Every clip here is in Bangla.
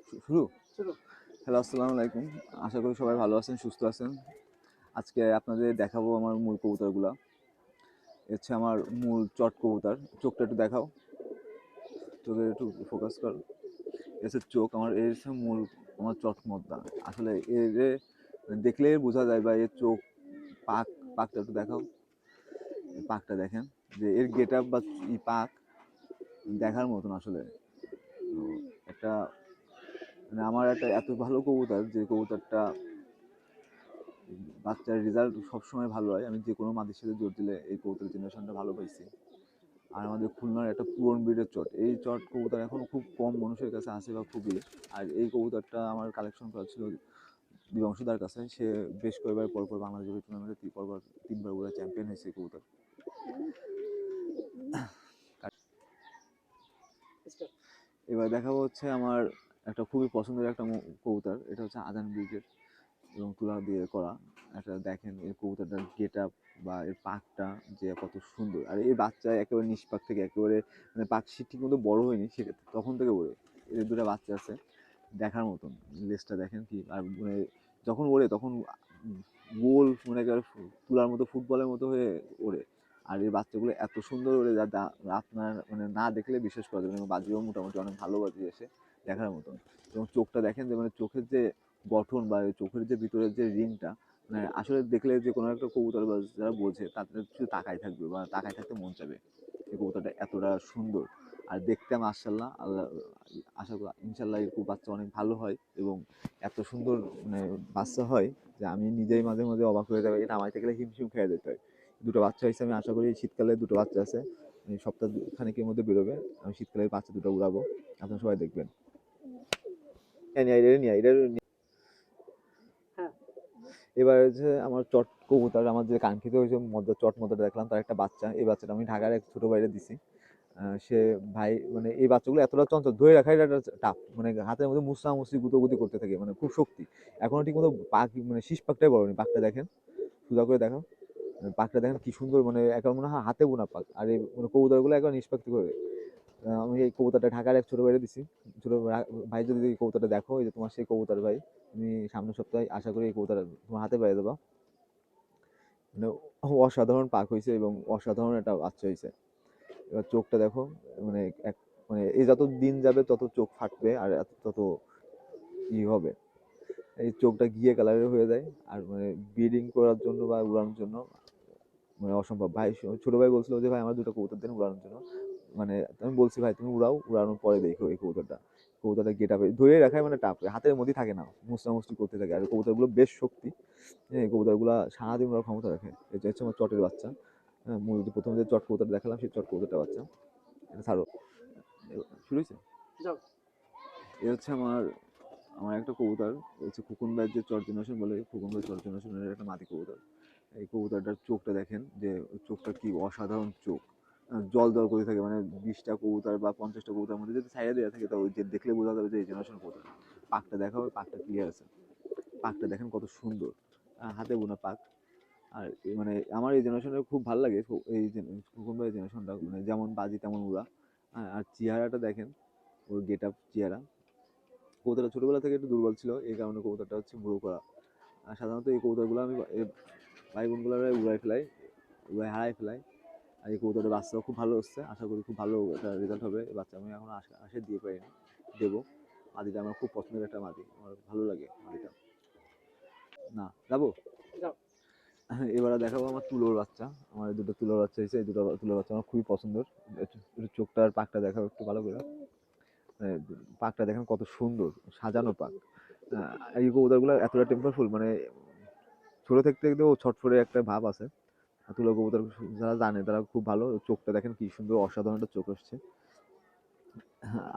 শুরু। হ্যালো, আসসালামু আলাইকুম। আশা করি সবাই ভালো আছেন, সুস্থ আছেন। আজকে আপনাদের দেখাবো আমার মূল কবুতরগুলা। হচ্ছে আমার মূল চট কবুতর। চোখটা একটু দেখাও, চোখে একটু ফোকাস কর। হচ্ছে চোখ আমার, এর হচ্ছে মূল আমার চট মদ্দা। আসলে এর দেখলেই বোঝা যায়, বা এর চোখ, পাক, পাকটা একটু দেখাও। পাকটা দেখেন, যে এর গেট আপ বা পাক দেখার মতন আসলে। একটা মানে আমার একটা এত ভালো কবুতর, যে কবুতরটা বাচ্চার রেজাল্ট সবসময় ভালো হয়। আমি যে কোনো মাদির সাথে জোর দিলে এই কবুতরের জেনারেশনটা ভালো পাইছি। আর আমাদের খুলনার একটা পুরন ব্রিডের চট, এই চট কবুতর এখন খুব কম মানুষের কাছে আছে, বা খুবই। আর এই কবুতরটা আমার কালেকশন করা ছিল দিবংশুদার কাছে। সে বেশ কয়েকবার পরপর বাংলাদেশ টুর্নামেন্টে তিনবার ওরা চ্যাম্পিয়ন হয়েছে কবুতর। এবার দেখাবো হচ্ছে আমার একটা খুবই পছন্দের একটা কবুতর। এটা হচ্ছে আজান ব্রিডের এবং তুলা দিয়ে করা। একটা দেখেন এর কবুতরটার গেট আপ বা এর পাকটা যে কত সুন্দর। আর এর বাচ্চা একেবারে নিষ্পাক থেকে একেবারে মানে পাক ঠিক মতো বড় হয়নি, সে তখন থেকে ওড়ে। এর দুটো বাচ্চা আছে দেখার মতন। লেজটা দেখেন কি, আর মানে যখন ওড়ে তখন গোল মানে একেবারে তুলার মতো, ফুটবলের মতো হয়ে ওড়ে। আর এই বাচ্চাগুলো এত সুন্দর ওড়ে, যা আপনার মানে না দেখলে বিশ্বাস করা যাবে না। বাজিও মোটামুটি অনেক ভালো বাজি আসে, দেখার মতন। এবং চোখটা দেখেন, যে মানে চোখের যে গঠন বা চোখের যে ভিতরের যে রিংটা, মানে আসলে দেখলে যে কোনো একটা কবুতর বা যারা বোঝে তাদের শুধু তাকাই থাকবে বা তাকাই থাকতে মন চাবে। এই কবুতরটা এতটা সুন্দর আর দেখতে, মাশাআল্লাহ, আল্লাহ আশা করি ইনশাল্লাহ এর বাচ্চা অনেক ভালো হয় এবং এত সুন্দর মানে বাচ্চা হয় যে আমি নিজেই মাঝে মাঝে অবাক হয়ে যাবে। এটা নামাইতে গেলে হিমশিম খেয়ে যেতে হয়। দুটো বাচ্চা হয়েছে, আমি আশা করি শীতকালে দুটো বাচ্চা আছে, সপ্তাহ খানেকের মধ্যে বেরোবে। আমি শীতকালে বাচ্চা দুটো উড়াবো, আপনারা সবাই দেখবেন। এবার হচ্ছে আমার চট কবুতর, আমার যে কাঙ্ক্ষিত হয়েছে চট মদ্দা দেখলাম, তার একটা বাচ্চা। এই বাচ্চাটা আমি ঢাকার এক ছোট বাইরে দিছি। সে ভাই মানে এই বাচ্চাগুলো এতটা চঞ্চল, ধরে রাখাই একটা টাফ। মানে হাতের মধ্যে মুসরামুসরি গুতোগুতি করতে থাকে, মানে খুব শক্তি। এখনো ঠিক মতো পাক মানে শীষ পাকটাই বড়নি। পাকটা দেখেন, সোজা করে দেখো, পাকটা দেখেন কি সুন্দর, মানে এখন মনে হয় হাতে বোনা পাক। আর এই মানে কবুতরগুলো একবার নিষ্পাক্তি করে। আমি এই কবুতরটা ঢাকার এক ছোট বাইরে দিছি। ছোট ভাই, যদি এই কবুতরটা দেখো, এই যে তোমার সেই কবুতর ভাই, তুমি সামনের সপ্তাহে আশা করি এই কবুতর তোমার হাতে পেয়ে দেবা। মানে অসাধারণ পাক হয়েছে এবং অসাধারণ একটা বাচ্চা হয়েছে। এবার চোখটা দেখো, মানে এক মানে এই যত দিন যাবে তত চোখ ফাটবে আর তত ই হবে। এই চোখটা ঘিয়ে কালারের হয়ে যায়। আর মানে ব্রিডিং করার জন্য বা উড়ানোর জন্য মানে অসম্ভব। ভাই ছোট ভাই বলছিল যে ভাই আমার দুটো কবুতর দেন উড়ানোর জন্য। মানে আমি বলছি ভাই তুমি উড়াও, উড়ানোর পরে দেখো এই কবুতরটা গেট আপে ধরে রাখায় মানে টাপ, হাতের মধ্যে থাকে না, মুসরামুসরি করতে থাকে। আর কবুতরগুলো বেশ শক্তি। এই কবুতরগুলো সারাদিন ওরা ক্ষমতা রাখে। এটা হচ্ছে আমার চটের বাচ্চা। হ্যাঁ, মূলত প্রথমে যে চট কবুতর দেখালাম, সেই চট কবুতরটা বাচ্চা। এটা ছাড়ো, শুরু হয়েছে। এ হচ্ছে আমার আমার একটা কবুতর। হচ্ছে খোকন ভাইয়ের যে চট জেনারেশন বলে, খোকন ভাই চট জেনারেশনের একটা মাদি কবুতর। এই কবুতরটার চোখটা দেখেন, যে চোখটা কি অসাধারণ চোখ। জল জল করে থাকে, মানে 20টা কবুতর বা 50টা কবুতরের মধ্যে যদি ছাইড়া দেওয়া থাকে, তো ওই যে দেখলে বোঝা যাবে যে এই জেনারেশন কবুতর। পাকটা দেখা হবে, পাকটা ক্লিয়ার আছে। পাকটা দেখেন কত সুন্দর, হাতে বোনা পাক। আর মানে আমার এই জেনারেশনের খুব ভালো লাগে। এই খোকন ভাইয়ের জেনারেশনটা, মানে যেমন বাজি তেমন উড়া। আর চেহারাটা দেখেন, ওর গেট আপ, চেহারা। কবুতরটা ছোটবেলা থেকে একটু দুর্বল ছিল, এই কারণে কবুতরটা হচ্ছে বুড়ো করা। আর সাধারণত এই কবুতরগুলো আমি ভাই বোনগুলো উড়াই ফেলাই, উড়াই হারাই ফেলাই। আর এই কবুতরের বাচ্চাও খুব ভালো হচ্ছে, আশা করি খুব ভালো একটা রেজাল্ট হবে। এই বাচ্চা আমি এখন আশা দিয়ে পাইনি, দেবো। মাদিটা আমার খুব পছন্দের একটা মাদি, আমার ভালো লাগে মাদিটা। না যাবো, এবারে দেখাবো আমার তুলোর বাচ্চা। আমার দুটো তুলোর বাচ্চা হয়েছে, এই দুটো তুলোর বাচ্চা আমার খুবই পছন্দের। একটু চোখটা আর পাকটা দেখাবো একটু ভালো করে। পাকটা দেখেন কত সুন্দর, সাজানো পাক। এই কবুতরগুলো এতটা টেম্পারফুল, মানে ছোট থেকে দেখতেও ছটফটে একটা ভাব আছে। তুলো কবুতর যারা জানে তারা খুব ভালো। চোখটা দেখেন কি সুন্দর, অসাধারণ একটা চোখ আসছে।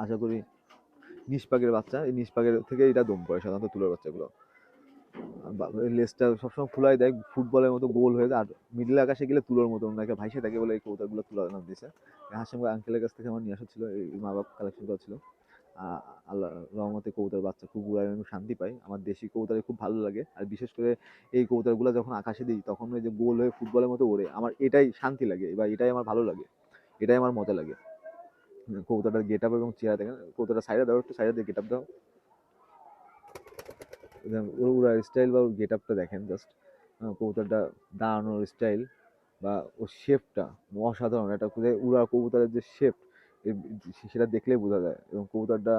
আশা করি নিষ্পাকের বাচ্চা, এই নিষ্পাকের থেকে এটা দম করে সাধারণত তুলোর বাচ্চাগুলো। লেজটা সবসময় ফুলাই দেয়, ফুটবলের মতো গোল হয়ে যায়। আর মিডল আকাশে গেলে তুলোর মতো একটা ভাইসে থাকে বলে এই কবুতরগুলো তুলা নাম দিয়েছে। হাসিম আঙ্কেলের কাছ থেকে আমার নিয়ে আসা ছিল, এই মা বাপ কালেকশন করা ছিল। আল্লাহ রহমতে কবুতর বাচ্চা খুব উড়ায়, আমি শান্তি পাই। আমার দেশি কবুতরে খুব ভালো লাগে। আর বিশেষ করে এই কবুতরগুলো যখন আকাশে দিই, তখন ওই যে গোল হয়ে ফুটবলের মতো ওড়ে, আমার এটাই শান্তি লাগে বা এটাই আমার ভালো লাগে, এটাই আমার মজা লাগে। কবুতরটার গেট আপ এবং চেহারা দেখেন। কবুতরটা সাইডে দাও, একটু সাইডে দিয়ে গেট আপ দাও। ওর উড়ার স্টাইল বা ওর গেট আপটা দেখেন জাস্ট, কবুতরটা দাঁড়ানোর স্টাইল বা ওর শেপটা অসাধারণ। একটা উড়ার কবুতরের যে শেপ সেটা দেখলেই বোঝা যায়, এবং কবুতরটা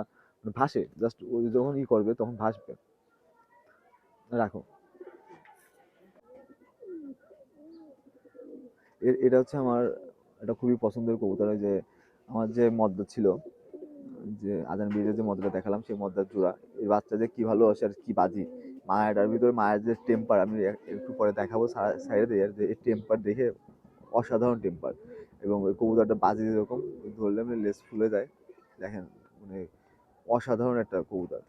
ভাসে জাস্ট, ও যখন করবে তখন ভাসবে। রাখো। এটা হচ্ছে আমার একটা খুবই পছন্দের কবুতর। যে আমার যে মদ্দা ছিল, যে আজান ব্রিজের যে মদ্দাটা দেখালাম, সেই মদ্দার জোড়া, এই বাচ্চা যে কি ভালোবাসে আর কি বাজি। মায়াটার ভিতরে মায়ের যে টেম্পার, আমি একটু পরে দেখাবো সাইডে দিয়ে, যে এই টেম্পার দেখে অসাধারণ টেম্পার। এবং ওই কবুতরটা বাজি যেরকম ধরলে মানে লেজ ফুলে যায়, দেখেন মানে অসাধারণ একটা কবুতর।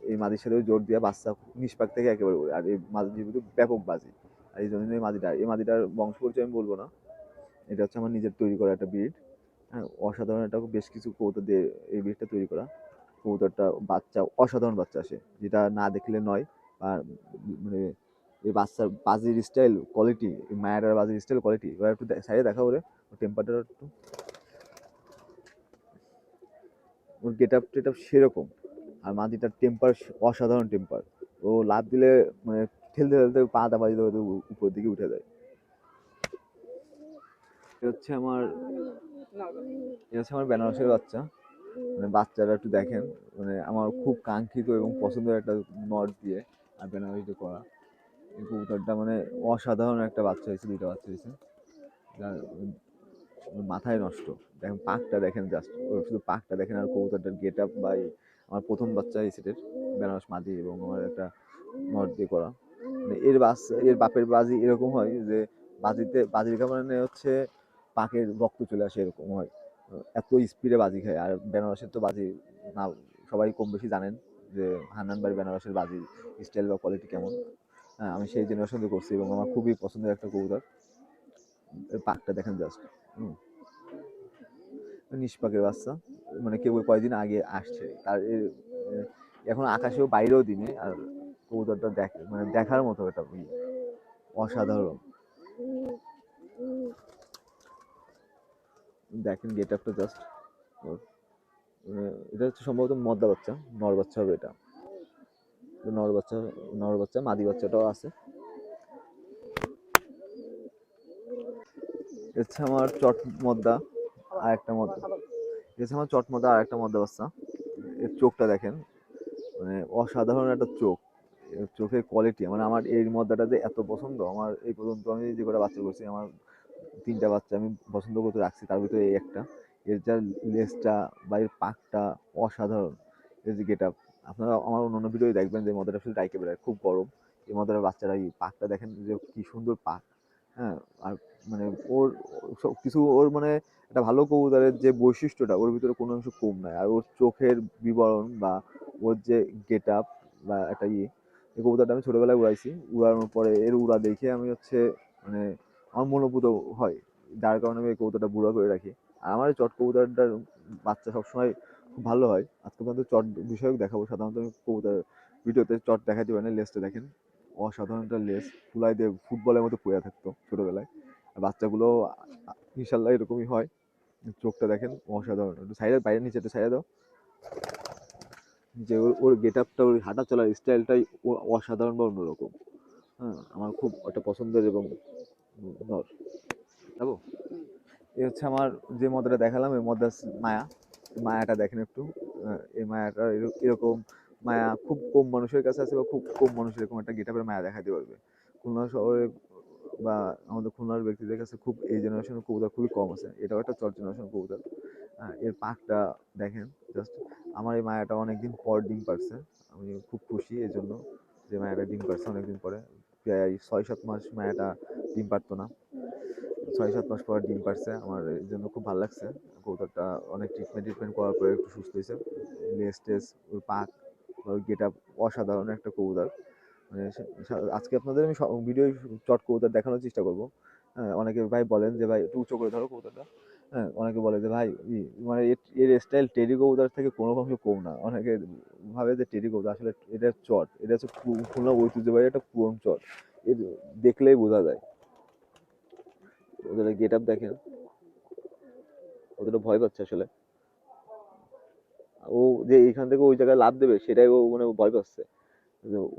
এই মাদির সাথেও জোর দিয়ে বাচ্চা নিষ্পাক থেকে একেবারে করে, আর এই মাদির কিন্তু ব্যাপক বাজি। আর এই জন্য এই মাদিটার বংশ পরিচয় আমি বলবো না, এটা হচ্ছে আমার নিজের তৈরি করা একটা ব্রিড। হ্যাঁ, অসাধারণ একটা, বেশ কিছু কবুতর দিয়ে এই ব্রিডটা তৈরি করা। কবুতরটা বাচ্চা অসাধারণ বাচ্চা আসে, যেটা না দেখলে নয়। আর মানে এই বাচ্চার বাজির স্টাইল কোয়ালিটি, মায়ের বাজির স্টাইল কোয়ালিটি, এবার একটু সাইডে দেখা ওরে টেম্পারটা একটু, ওর গেট আপ টেট আপ সেরকম। আর মাদিটার টেম্পার অসাধারণ টেম্পার। ও লাফ দিলে মানে ঠেলতে ঠেলতে পা দা বাজিতে বাজিতে উপরের দিকে উঠে যায়। এ হচ্ছে আমার এ হচ্ছে আমার বেনারসের বাচ্চা। মানে বাচ্চারা একটু দেখেন, মানে আমার খুব কাঙ্ক্ষিত এবং পছন্দের একটা নট দিয়ে আর বেনারসিতে করা। এই কবুতরটা মানে অসাধারণ একটা বাচ্চা হয়েছে, দুইটা বাচ্চা হয়েছে, যার মাথায় নষ্ট। দেখেন পাকটা দেখেন জাস্ট, ওর শুধু পাকটা দেখেন, আর কবুতরটার গেট আপ বা আমার প্রথম বাচ্চা এই সেটের বেনারস মাদি, এবং আমার একটা নট দিয়ে করা। মানে এর বাপের বাজি এরকম হয় যে বাজির কারণে হচ্ছে পাকের রক্ত চলে আসে, এরকম হয়, এত স্পিডে বাজি খায়। আর বেনারসের তো বাজি না, সবাই কম বেশি জানেন যে হান্নান বাড়ি বেনারসের বাজি স্টাইল বা কোয়ালিটি কেমন। হ্যাঁ, আমি সেই জেনারেশন করছি, এবং আমার খুবই পছন্দের একটা কবুতর। পাকটা দেখেন জাস্ট, নিষ্পাকের বাচ্চা, মানে কেউ কয়েকদিন আগে আসছে তার এখন আকাশেও বাইরেও দিনে। আর কবুতরটা মানে দেখার মতো একটা অসাধারণ। দেখেন গেট আপটা জাস্ট, এটা হচ্ছে সম্ভবত মদ্দা বাচ্চা, নর বাচ্চা হবে এটা। নর বাচ্চা, নর বাচ্চা, মাদি বাচ্চাটাও আছে। হচ্ছে আমার চট মদ্দা আর একটা মদ্দা, হচ্ছে আমার চট মদ্দা আর একটা মদ্দা বাচ্চা। এর চোখটা দেখেন, মানে অসাধারণ একটা চোখ, চোখের কোয়ালিটি। মানে আমার এই মদ্দাটা যে এত পছন্দ, আমার এই পর্যন্ত আমি যে কটা বাচ্চা করছি, আমার 3টা বাচ্চা আমি পছন্দ করতে রাখছি, তার ভিতরে এই একটা। এর যা লেজটা বা এর পাকটা অসাধারণ, এর যে গেট আপ, আপনারা আমার অন্য ভিডিও দেখবেন যে মদ্দাটা শুধু ডাইকে বেড়ায়, খুব গরম। এই মদ্দাটার বাচ্চারা এই পাকটা দেখেন যে কি সুন্দর পাক। হ্যাঁ, আর মানে ওর সব কিছু, ওর মানে একটা ভালো কবুতরের যে বৈশিষ্ট্যটা, ওর ভিতরে কোনো অংশ কম নাই। আর ওর চোখের বিবরণ বা ওর যে গেট আপ বা একটা এই কবুতরটা আমি ছোটবেলায় উড়াইছি। উড়ানোর পরে এর উড়া দেখে আমি হচ্ছে মানে আমার মনোভূত হয়, যার কারণে আমি এই কবুতরটা বুড়া করে রাখি। আর আমার এই চট কবুতরটার বাচ্চা সবসময় খুব ভালো হয়। আজকে পর্যন্ত চট বিষয়ক দেখাবো, সাধারণত আমি কবুতর ভিডিওতে চট দেখাতে পারি না। লেজটা দেখেন, অসাধারণ একটা লেজ, ফুলাই দিয়ে ফুটবলের মতো পড়ে থাকতো ছোটবেলায়। আর বাচ্চাগুলো ইনশাল্লাহ এরকমই হয়। চোখটা দেখেন অসাধারণ, একটু সাইডে বাইরে নিচে একটু সাইডে দাও, যে ওর ওর গেট আপটা, ওর হাঁটা চলার স্টাইলটাই অসাধারণ বা অন্যরকম। হ্যাঁ, আমার খুব একটা পছন্দের এবং নর যাবো। এই হচ্ছে আমার যে মদ্দাটা দেখালাম, এই মদ্দা মায়া। মায়াটা দেখেন একটু, এই মায়াটা এরকম মায়া খুব কম মানুষের কাছে আছে, বা খুব কম মানুষ এরকম একটা গেটআপের মায়া দেখাতে পারবে। খুলনা শহরে বা আমাদের খুলনার ব্যক্তিদের কাছে খুব এই জেনারেশনের কবুতর খুবই কম আছে। এটাও একটা চট জেনারেশন কবুতর। এর পাকটা দেখেন জাস্ট। আমার এই মায়াটা অনেকদিন পর ডিম পারছে, আমি খুব খুশি এই জন্য যে মায়াটা ডিম পারছে অনেকদিন পরে। প্রায় 6-7 মাস মায়াটা ডিম পারতো না, 6-7 মাস পর ডিম পারছে, আমার এই জন্য খুব ভালো লাগছে। কবুতরটা অনেক ট্রিটমেন্ট করার পরে একটু সুস্থ হয়েছে। লেজ টেজ, ওর পাক, ওর গেট আপ অসাধারণ একটা কবুতর। মানে আজকে আপনাদের আমি ভিডিও চট কবুতর দেখানোর চেষ্টা করবো। হ্যাঁ, অনেকে ভাই বলেন যে ভাই একটু উঁচু করে ধরো কবুতরটা। হ্যাঁ, অনেকে বলে যে ভাই মানে এর স্টাইল টেডি কবুতর থেকে কোনো অংশ কম না। অনেকে ভাবে যে টেডি কবুতর, আসলে এটা চট, এটা হচ্ছে খুলনা ঐতিহ্যবাহী একটা পুরন চট। এর দেখলেই বোঝা যায়। ওদের গেট আপ দেখেন, ওদের ভয় পাচ্ছে আসলে। ও যে এইখান থেকে ওই জায়গায় লাফ দেবে, সেটাই ও মানে ভয় পাচ্ছে।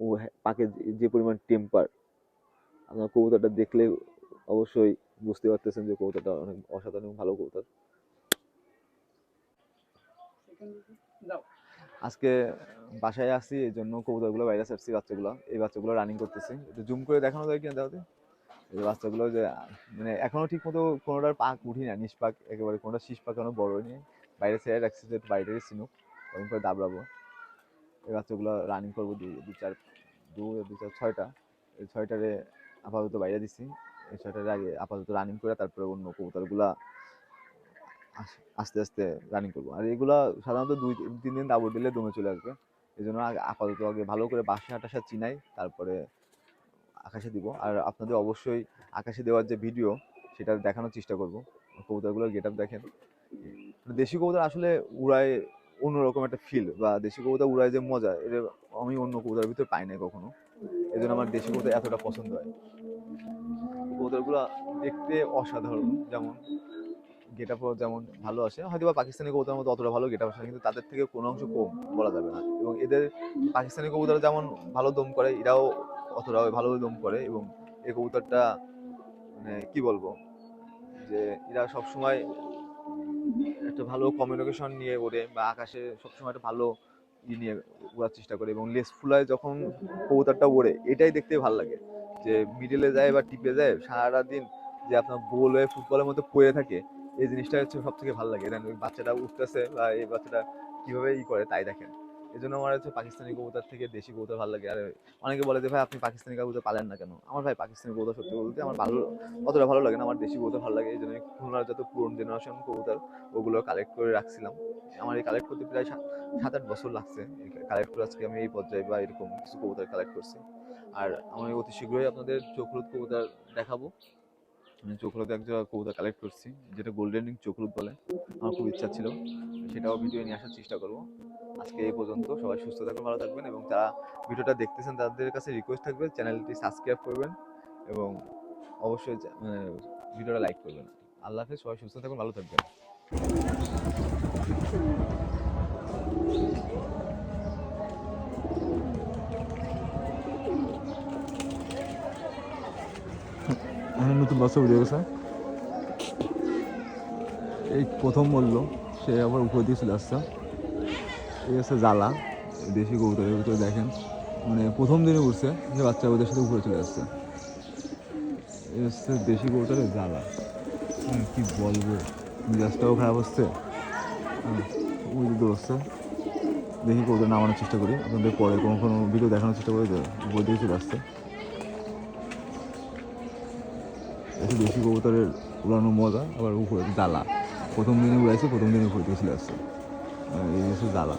ও পাকে যে পরিমাণ টেম্পার, আপনার কবুতরটা দেখলে অবশ্যই বুঝতে পারতেছেন যে কবুতরটা অনেক অসাধারণ ভালো কবুতর। আজকে বাসায় আসছি, এই জন্য কবুতরগুলো বাইরে ছাড়ছি, বাচ্চাগুলো এই বাচ্চাগুলো রানিং করতেছি, একটু জুম করে দেখানো যায় কিনা দাওতে। এই বাচ্চাগুলো যে মানে এখনো ঠিক মতো কোনোটার পাক উঠি না, নিষ্পাক একেবারে, কোনোটা শীষ পাক এখনো বড় নেই, বাইরে ছেড়ে রাখছি যে বাইরেই চিনুক, তখন করে দাবড়াবো। এই বাচ্চাগুলো রানিং করবো দু চার 6টা, এই 6টারে আপাতত বাইরে দিচ্ছি, এই 6টারে আগে আপাতত রানিং করে তারপরে অন্য কবুতরগুলা আস্তে আস্তে রানিং করবো। আর এগুলা সাধারণত 2-3 দিন দাবড় দিলে দমে চলে আসবে, এই জন্য আপাতত আগে ভালো করে বাসা টাসা চিনাই, তারপরে আকাশে দিব। আর আপনাদের অবশ্যই আকাশে দেওয়ার যে ভিডিও সেটা দেখানোর চেষ্টা করব। কবুতরগুলোর গেট আপ দেখেন, দেশি কবুতর আসলে উড়ায় অন্যরকম একটা ফিল, বা দেশি কবুতর উড়ায় যে মজা, এটা আমি অন্য কবুতরের ভিতরে পাই নাই কখনো, এই জন্য আমার দেশি কবুতর এতটা পছন্দ হয়। কবুতরগুলো দেখতে অসাধারণ, যেমন গেট আপ যেমন ভালো আসে, হয়তো বা পাকিস্তানি কবুতরের মতো অতটা ভালো গেট আপ আসে, কিন্তু তাদের থেকে কোনো অংশ কম বলা যাবে না। এবং এদের পাকিস্তানি কবুতর যেমন ভালো দম করে, এরাও অতটা ভালো দম করে। এবং এই কবুতরটা মানে কি বলবো, যে এরা সবসময় একটা ভালো কমিউনিকেশন নিয়ে ওড়ে, বা আকাশে সবসময় একটা ভালো নিয়ে উড়ার চেষ্টা করে। এবং লেস ফুলায় যখন কবুতরটা ওড়ে, এটাই দেখতে ভালো লাগে, যে মিডলে যায় বা টিপে যায় সারা দিন, যে আপনার গোল হয়ে ফুটবলের মধ্যে পড়ে থাকে, এই জিনিসটা হচ্ছে সব থেকে ভালো লাগে। বাচ্চাটা উঠতেছে বা এই বাচ্চাটা কিভাবে করে তাই দেখেন। এই জন্য আমার হচ্ছে পাকিস্তানি কবুতর থেকে দেশি কবুতর ভালো লাগে। আর অনেকে বলে যে ভাই আপনি পাকিস্তানি কবুতর পালেন না কেন? আমার ভাই পাকিস্তানি কবুতর সত্যি বলতে আমার ভালো অতটা ভালো লাগে না, আমার দেশি কবুতর ভালো লাগে। এই জন্য খুলনার যত পুরনো জেনারেশন কবুতর ওগুলো কালেক্ট করে রাখছিলাম। আমার এই কালেক্ট করতে প্রায় 7-8 বছর লাগছে। কালেক্ট করে আজকে আমি এই পর্যায়ে বা এরকম কিছু কবুতর কালেক্ট করছি। আর আমি অতি শীঘ্রই আপনাদের চোখরুদ কবুতর দেখাবো। আমি চোখরুদ এক জায়গায় কবুতর কালেক্ট করছি, যেটা গোল্ডেন রিং চোখরুদ বলে। আমার খুব ইচ্ছা ছিল, সেটাও ভিডিও নিয়ে আসার চেষ্টা করবো। আজকে এই পর্যন্ত, সবাই সুস্থ থাকবেন, ভালো থাকবেন, এবং যারা ভিডিওটা দেখতেছেন তাদের কাছে রিকোয়েস্ট থাকবে চ্যানেলটি সাবস্ক্রাইব করবেন এবং অবশ্যই ভিডিওটা লাইক করবেন। আল্লাহ হাফেজ, সবাই সুস্থ থাকবেন, ভালো থাকবেন। নতুন বাচ্চা উঠে গেছে, এই প্রথম বললো, সে আবার উপরে দিয়ে চলে আসছে। এই হচ্ছে জ্বালা দেশি কবুতরের ভিতরে, দেখেন মানে প্রথম দিনে উঠছে যে বাচ্চা ওদের সাথে উপরে চলে আসছে। এই হচ্ছে দেশি কবুতরের জ্বালা, কি বলবো, মেজাজটাও খারাপ হচ্ছে। ওই দিকে হচ্ছে, দেখি কবুতর নামানোর চেষ্টা করি, আপনাদের পরে কোনো কোনো ভিডিও দেখানোর চেষ্টা করি, যে উপর দিকে চলে আসছে। এসে দেশি কবুতরের উড়ানোর মজা, আবার উপরে জ্বালা, প্রথম দিনে উড়াইছে, প্রথম দিনে উপরে চলে আসছে, এই হচ্ছে জ্বালা।